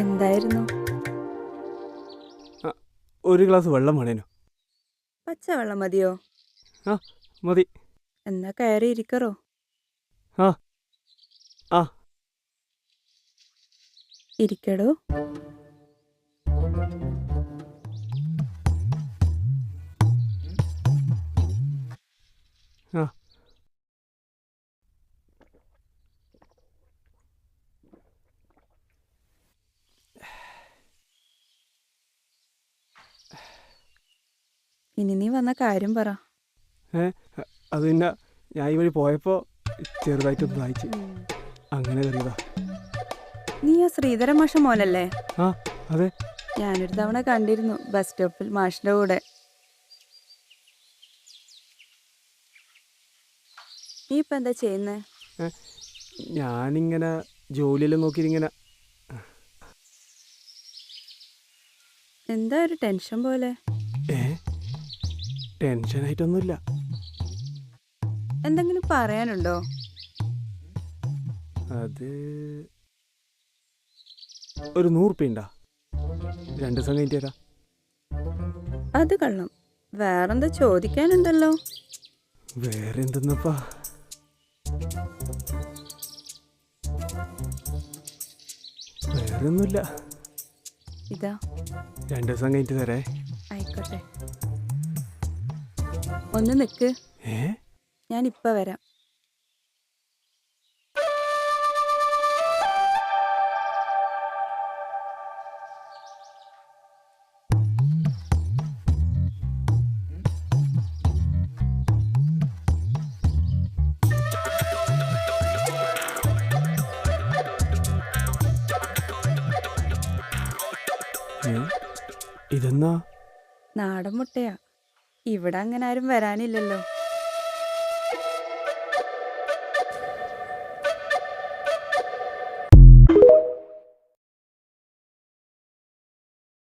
എന്തായിരുന്നു? ഒരു ഗ്ലാസ് വെള്ളം വേണേനു. പച്ചവെള്ളം മതിയോ? ആ മതി. എന്നാ കയറി ഇരിക്കറോ. ആ ആ ഇരിക്കടോ. ആ ഇനി നീ വന്ന കാര്യം പറ. അത് പിന്നെ ഞാൻ ഈ വഴി പോയപ്പോൾ ചെറുതായിട്ടൊന്ന് വായിച്ച് അങ്ങനെ കയറിയതാ. നീ ആ ശ്രീധര മാഷ മോനല്ലേ? ആ അതെ. ഞാനൊരു തവണ കണ്ടിരുന്നു ബസ് സ്റ്റോപ്പിൽ മാഷിന്റെ കൂടെ. നീ ഇപ്പൊ എന്താ ചെയ്യുന്നേ? ഞാനിങ്ങനെ ജോലിയെല്ലാം നോക്കിയിരിങ്ങനെ. എന്താ ഒരു ടെൻഷൻ പോലെ? ടെൻഷനായിട്ടൊന്നുമില്ല. എന്തെങ്കിലും പറയാനുണ്ടോ? അത് ഒരു 100 ഉറുപ്പിക ഉണ്ടാ? 2 ദിവസം കഴിഞ്ഞിട്ട് തരാം. അത് കള്ളം. വേറെന്താ ചോദിക്കാനുണ്ടല്ലോ? വേറെ എന്തെന്നപ്പാ? വേറെ ഒന്നുമില്ല. ഇതാ 2 ദിവസം കഴിഞ്ഞിട്ട് തരേ. ആയിക്കോട്ടെ. ഒന്ന് നിക്ക്, ഞാൻ ഇപ്പൊ വരാം. ഇതെന്നാ? നാടൻ മുട്ടയാ. ഇവിടെ അങ്ങനെ ആരും വരാനില്ലല്ലോ.